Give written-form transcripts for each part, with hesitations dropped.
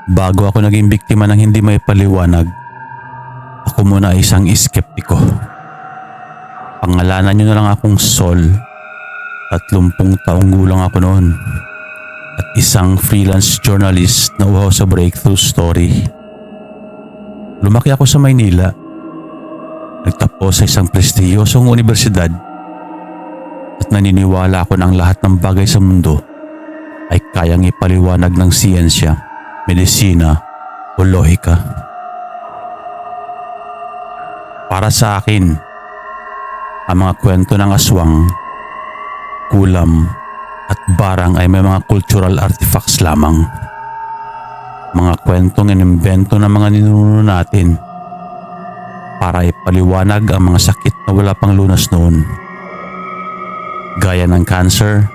Bago ako naging biktima ng hindi may paliwanag, ako muna ay isang iskeptiko. Pangalanan niyo na lang akong Sol. 30 taong gulang ako noon. At isang freelance journalist na uhaw sa breakthrough story. Lumaki ako sa Maynila. Nagtapos sa isang prestiyosong universidad. At naniniwala ako na ang lahat ng bagay sa mundo ay kayang ipaliwanag ng siyensya, medisina o lohika. Para sa akin, ang mga kwento ng aswang, kulam at barang ay may mga cultural artifacts lamang. Mga kwentong inimbento ng mga ninuno natin para ipaliwanag ang mga sakit na wala pang lunas noon, gaya ng cancer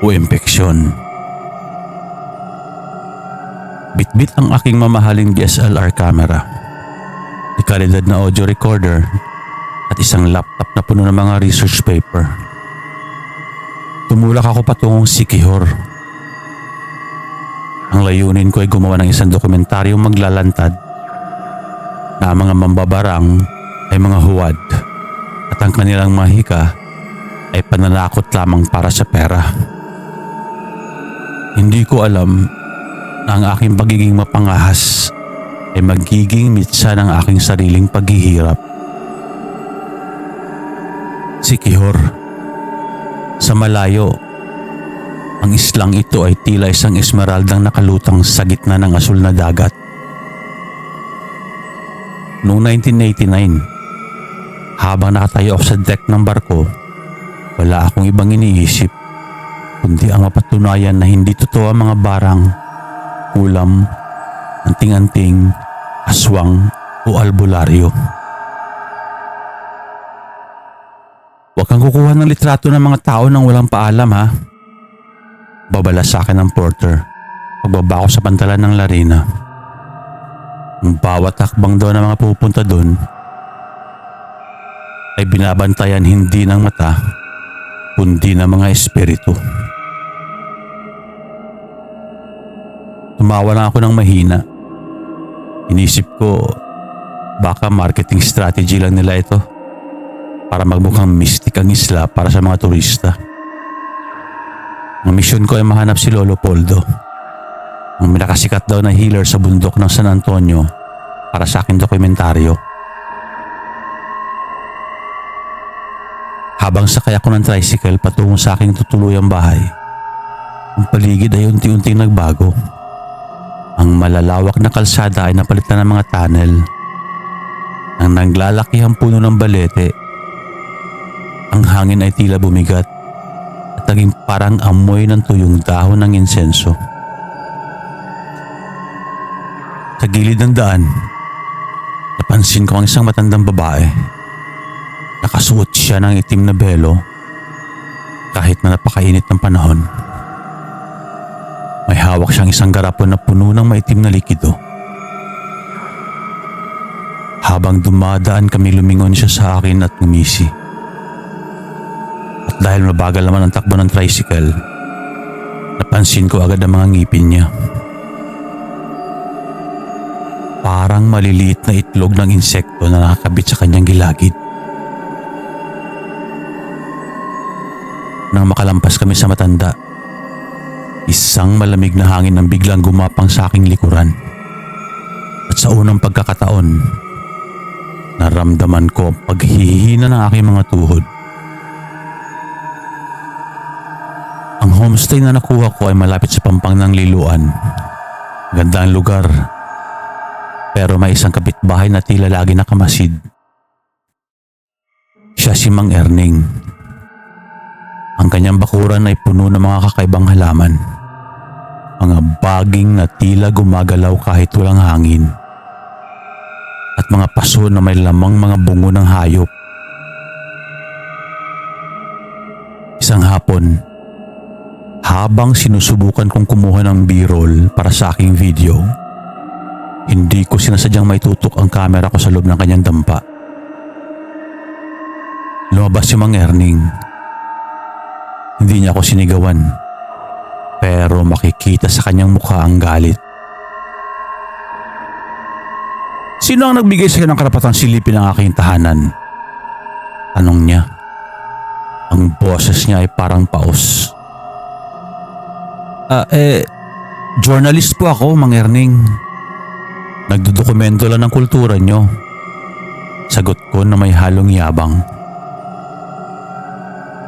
o impeksyon. Bitbit ang aking mamahaling DSLR camera, kalidad na audio recorder at isang laptop na puno ng mga research paper. Tumulak ako patungong Siquijor. Ang layunin ko ay gumawa ng isang dokumentaryong maglalantad na ang mga mambabarang ay mga huwad at ang kanilang mahika ay pananakot lamang para sa pera. Hindi ko alam na ang aking pagiging mapangahas ay magiging mitsa ng aking sariling paghihirap. Siquijor. Sa malayo, ang islang ito ay tila isang esmeraldang nakalutang sa gitna ng asul na dagat. Noong 1989, habang nakatayo ako sa deck ng barko, wala akong ibang iniisip kundi ang mapatunayan na hindi totoo ang mga barang, kulam, anting-anting, aswang o albularyo. Huwag kang kukuha ng litrato ng mga tao nang walang paalam, ha? Babala sa akin ng porter pagbaba ko sa pantalan ng Larina. Ang bawat hakbang daw ng mga pupunta doon ay binabantayan hindi ng mata kundi ng mga espiritu. Tumawa lang ako ng mahina. Inisip ko, baka marketing strategy lang nila ito para magmukhang mystic ang isla para sa mga turista. Ang misyon ko ay mahanap si Lolo Poldo, ang minakasikat daw na healer sa bundok ng San Antonio, para sa aking dokumentaryo. Habang sakay ako ng tricycle patungo sa aking tutuluyang bahay, ang paligid ay unti-unting nagbago. Ang malalawak na kalsada ay napalitan ng mga tunnel. Ang naglalakihang puno ng balete, ang hangin ay tila bumigat at naging parang amoy ng tuyong dahon ng insenso. Sa gilid ng daan, napansin ko ang isang matandang babae. Nakasuot siya ng itim na belo kahit na napakainit ng panahon. May hawak siyang isang garapon na puno ng maitim na likido. Habang dumadaan kami, lumingon siya sa akin at ngumisi. At dahil mabagal naman ang takbo ng tricycle, napansin ko agad ang mga ngipin niya. Parang maliliit na itlog ng insekto na nakakabit sa kanyang gilagid. Nang makalampas kami sa matanda, isang malamig na hangin ang biglang gumapang sa aking likuran. At sa unang pagkakataon, naramdaman ko ang paghihina ng aking mga tuhod. Ang homestay na nakuha ko ay malapit sa pampang ng Liloan. Ganda ang lugar, pero may isang kapitbahay na tila lagi nakamasid. Siya si Mang Erning. Ang kanyang bakuran ay puno ng mga kakaibang halaman. Mga baging na tila gumagalaw kahit walang hangin. At mga paso na may lamang mga bungo ng hayop. Isang hapon, habang sinusubukan kong kumuha ng B-roll para sa aking video, hindi ko sinasadyang maitutok ang kamera ko sa loob ng kanyang dampa. Lumabas si Mang Erning. Hindi niya ako sinigawan, pero makikita sa kanyang mukha ang galit. Sino ang nagbigay sa iyo ng karapatang silipin ang aking tahanan? Tanong niya. Ang boses niya ay parang paos. Journalist po ako, Mang Erning. Nagdodokumento lang ng kultura niyo. Sagot ko na may halong yabang.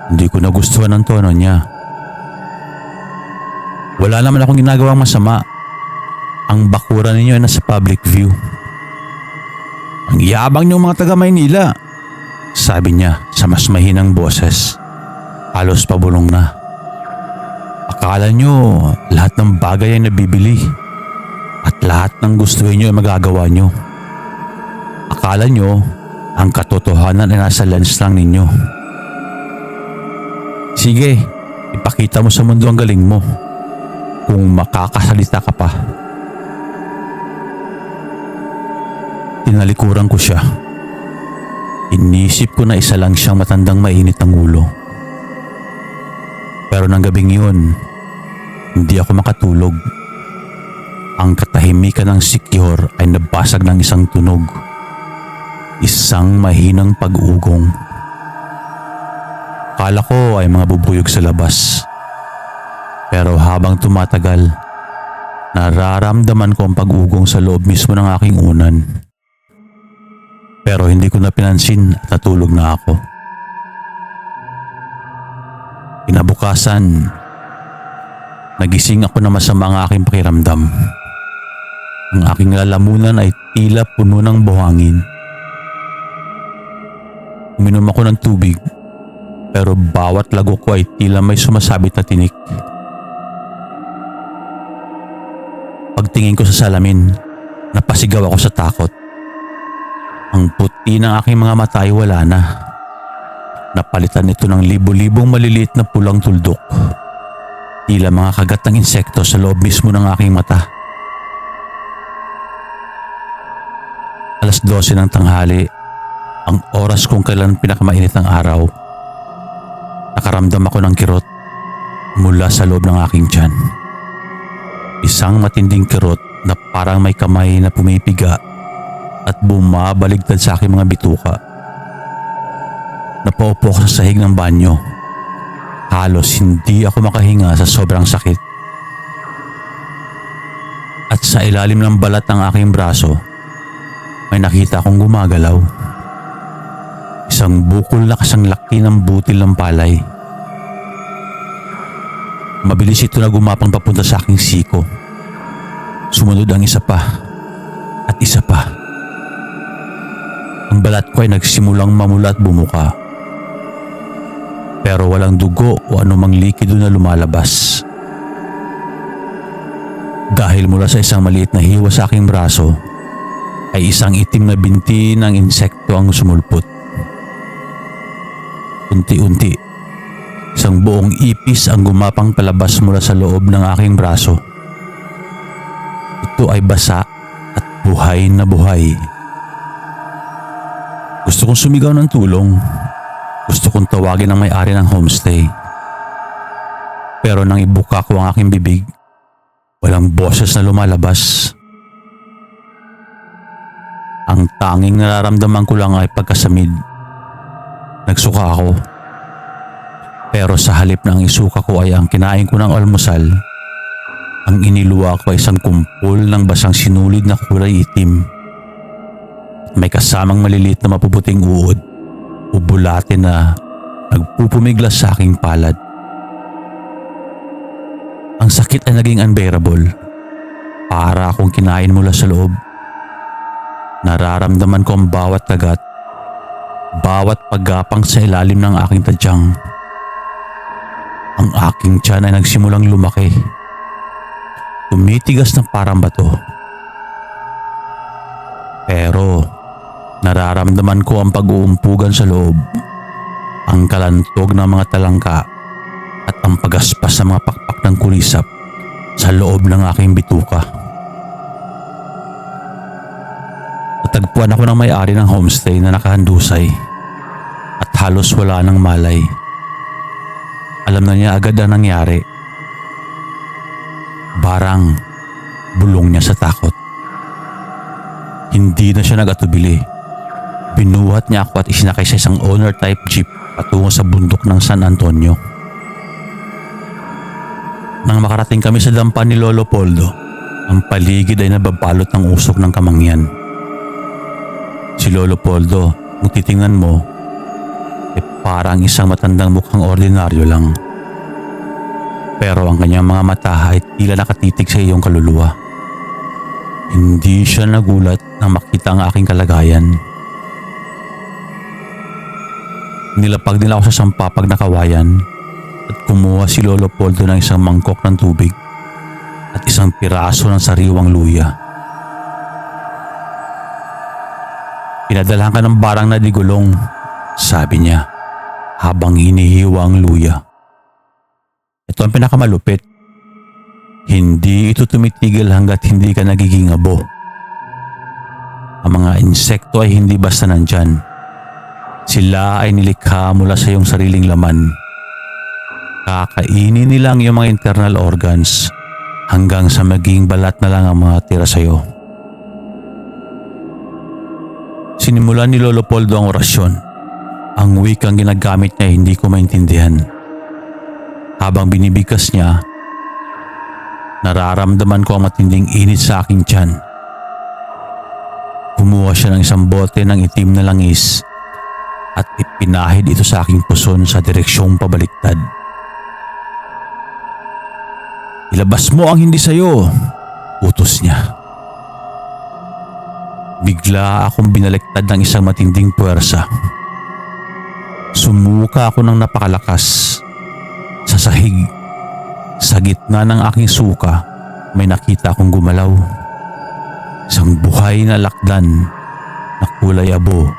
Hindi ko nagustuhan ang tono niya. Wala naman akong ginagawang masama. Ang bakuran ninyo ay nasa public view. Ang yabang niyo mga taga Maynila, sabi niya sa mas mahinang boses. Halos pabulong na. Akala niyo lahat ng bagay ay nabibili at lahat ng gustuhin niyo ay magagawa niyo. Akala niyo ang katotohanan ay nasa lens lang ninyo. Sige, ipakita mo sa mundo ang galing mo kung makakasalita ka pa. Tinalikuran ko siya. Inisip ko na isa lang siyang matandang mainit ang ulo. Pero nang gabing yun, hindi ako makatulog. Ang katahimikan ng Siquijor ay nabasag ng isang tunog. Isang mahinang pag-ugong. Akala ko ay mga bubuyog sa labas. Pero habang tumatagal, nararamdaman ko ang pag-ugong sa loob mismo ng aking unan. Pero hindi ko na pinansin at natulog na ako. Kinabukasan, nagising ako na masama ang aking pakiramdam. Ang aking lalamunan ay tila puno ng buhangin. Uminom ako ng tubig, pero bawat lagok ko ay tila may sumasabit na tinik. Pagtingin ko sa salamin, napasigaw ako sa takot. Ang puti ng aking mga mata ay wala na. Napalitan ito ng libo-libong maliliit na pulang tuldok. Tila mga kagat ng insekto sa loob mismo ng aking mata. 12:00 ng tanghali, ang oras kung kailan pinakamainit ang araw. Nakaramdam ako ng kirot mula sa loob ng aking tiyan. Isang matinding kirot na parang may kamay na pumipiga at bumabaligtad sa aking mga bituka. Napaupo ako sa sahig ng banyo. Halos hindi ako makahinga sa sobrang sakit. At sa ilalim ng balat ng aking braso, may nakita akong gumagalaw. Isang bukol na kasang laki ng butil ng palay. Mabilis ito na gumapang papunta sa aking siko. Sumunod ang isa pa at isa pa. Ang balat ko ay nagsimulang mamula at bumuka. Pero walang dugo o anumang likido na lumalabas. Dahil mula sa isang maliit na hiwa sa aking braso, ay isang itim na binti ng insekto ang sumulpot. Unti-unti, isang buong ipis ang gumapang palabas mula sa loob ng aking braso. Ito ay basa at buhay na buhay. Gusto kong sumigaw ng tulong. Gusto kong tawagin ang may-ari ng homestay. Pero nang ibuka ko ang aking bibig, walang boses na lumalabas. Ang tanging nararamdaman ko lang ay pagkasamid. Nagsuka ako. Pero sa halip na ang isuka ko ay ang kinain ko ng almusal, ang iniluwa ko ay isang kumpol ng basang sinulid na kulay itim. May kasamang maliliit na mapuputing uod o bulate na nagpupumiglas sa aking palad. Ang sakit ay naging unbearable. Para akong kinain mula sa loob. Nararamdaman ko ang bawat kagat, bawat paggapang sa ilalim ng aking tadyang. Ang aking tiyan ay nagsimulang lumaki. Tumitigas ng parang bato. Pero nararamdaman ko ang pag-uumpugan sa loob, ang kalantog ng mga talangka at ang pagaspas sa mga pakpak ng kulisap sa loob ng aking bituka. Natagpuan ako ng may-ari ng homestay na nakahandusay at halos wala ng malay. Alam na niya agad ang nangyari. Barang bulong niya sa takot. Hindi na siya nag-atubili. Binuhat niya ako at isinakay sa isang owner-type jeep patungo sa bundok ng San Antonio. Nang makarating kami sa dampa ni Lolo Poldo, ang paligid ay nababalot ng usok ng kamangyan. Si Lolo Poldo, kung titingnan mo, parang isang matandang mukhang ordinaryo lang. Pero ang kanyang mga mata ay tila nakatitig sa iyong kaluluwa. Hindi siya nagulat nang makita ang aking kalagayan. Nilapag nila ako sa sampapag na kawayan at kumuha si Lolo Poldo ng isang mangkok ng tubig at isang piraso ng sariwang luya. "Pinadalhan ka ng barang na di gulong," sabi niya habang hinihiwa ang luya. Ito ang pinakamalupit. Hindi ito tumitigil hanggat hindi ka nagiging abo. Ang mga insekto ay hindi basta nandyan. Sila ay nilikha mula sa iyong sariling laman. Kakainin nila ang iyong mga internal organs hanggang sa maging balat na lang ang mga tira sa iyo. Sinimulan ni Lolo Poldo ang orasyon. Ang wikang ginagamit niya hindi ko maintindihan. Habang binibigkas niya, nararamdaman ko ang matinding init sa aking tiyan. Kumuha siya ng isang bote ng itim na langis at ipinahid ito sa aking puson sa direksyong pabaliktad. "Ilabas mo ang hindi sayo," utos niya. Bigla akong binaliktad ng isang matinding puwersa. Sumuka ako ng napakalakas. Sa sahig, sa gitna ng aking suka, may nakita akong gumalaw. Isang buhay na lakdan na kulay abo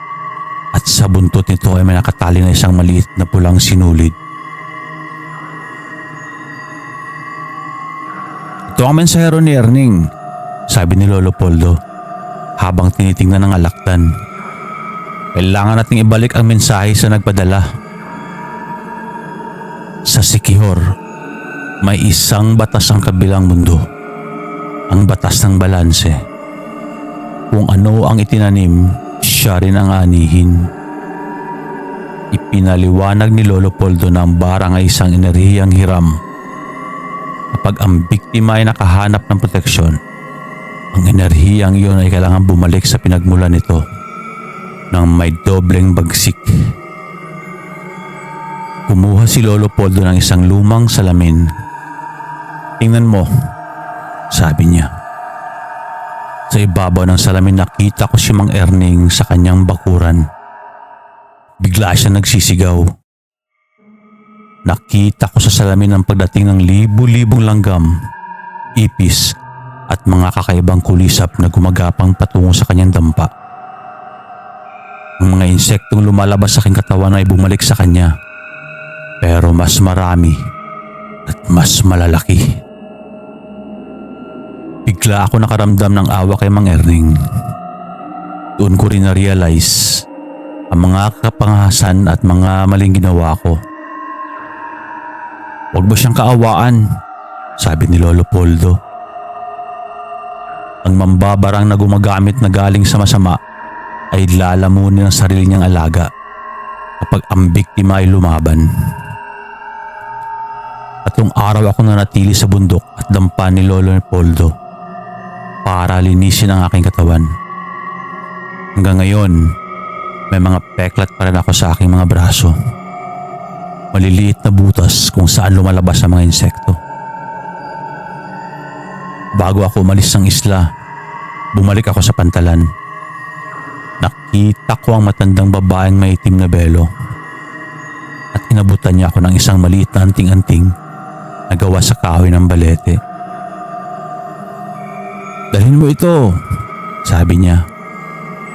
at sa buntot nito ay may nakatali na isang maliit na pulang sinulid. "Ito ang mensahero ni Erning," sabi ni Lolo Poldo habang tinitingnan ng alakdan. "Kailangan nating ibalik ang mensahe sa nagpadala. Sa Siquijor, may isang batas ang kabilang mundo. Ang batas ng balanse. Kung ano ang itinanim, siya rin ang anihin." Ipinaliwanag ni Lolo Poldo na ang barang ay isang enerhiyang hiram. Kapag ang biktima ay nakahanap ng proteksyon, ang enerhiyang iyon ay kailangan bumalik sa pinagmulan nito ng may dobleng bagsik. Kumuha si Lolo Poldo ng isang lumang salamin. "Tingnan mo," sabi niya. Sa ibabaw ng salamin nakita ko si Mang Erning sa kanyang bakuran. Bigla siya nagsisigaw. Nakita ko sa salamin ang pagdating ng libu-libong langgam, ipis at mga kakaibang kulisap na gumagapang patungo sa kanyang dampa. Ang mga insektong lumalabas sa aking katawan ay bumalik sa kanya, pero mas marami at mas malalaki. Bigla ako nakaramdam ng awa kay Mang Erning. Doon ko rin na-realize ang mga kapangahasan at mga maling ginawa ko. "Huwag mo siyang kaawaan," sabi ni Lolo Poldo. Ang mambabarang na gumagamit na galing sa masama ay lalamunin ang sarili niyang alaga kapag ang biktima ay lumaban. Tatlong araw ako nanatili sa bundok at dampa ni Lolo Poldo para linisin ang aking katawan. Hanggang ngayon, may mga peklat pa rin ako sa aking mga braso. Maliliit na butas kung saan lumalabas ang mga insekto. Bago ako umalis ng isla, bumalik ako sa pantalan. Nakita ko ang matandang babaeng may itim na belo at inabutan niya ako ng isang maliit na anting-anting na gawa sa kahoy ng balete. "Dalhin mo ito," sabi niya,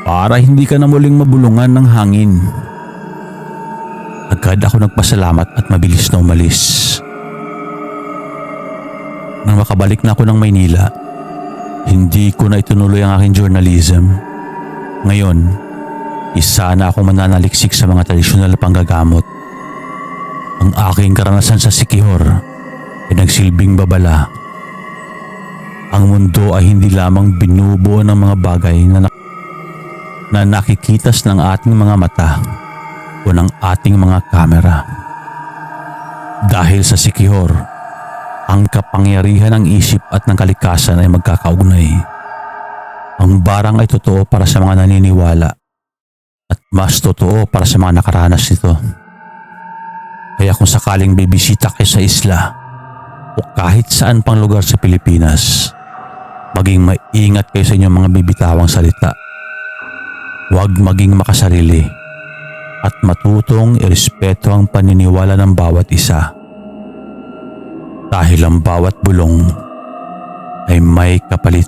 "para hindi ka na muling mabulungan ng hangin." Agad ako nagpasalamat at mabilis na umalis. Nang makabalik na ako ng Maynila, hindi ko na itunuloy ang aking journalism. Ngayon, isa na akong mananaliksik sa mga tradisyonal na panggagamot. Ang aking karanasan sa Siquijor ay nagsilbing babala. Ang mundo ay hindi lamang binubuo ng mga bagay na na nakikitas ng ating mga mata o ng ating mga kamera. Dahil sa Siquijor, ang kapangyarihan ng isip at ng kalikasan ay magkakaugnay. Ang barang ay totoo para sa mga naniniwala at mas totoo para sa mga nakaranas nito. Kaya kung sakaling bibisita kayo sa isla o kahit saan pang lugar sa Pilipinas, maging maingat kayo sa inyong mga bibitawang salita. Huwag maging makasarili at matutong irespeto ang paniniwala ng bawat isa. Dahil ang bawat bulong ay may kapalit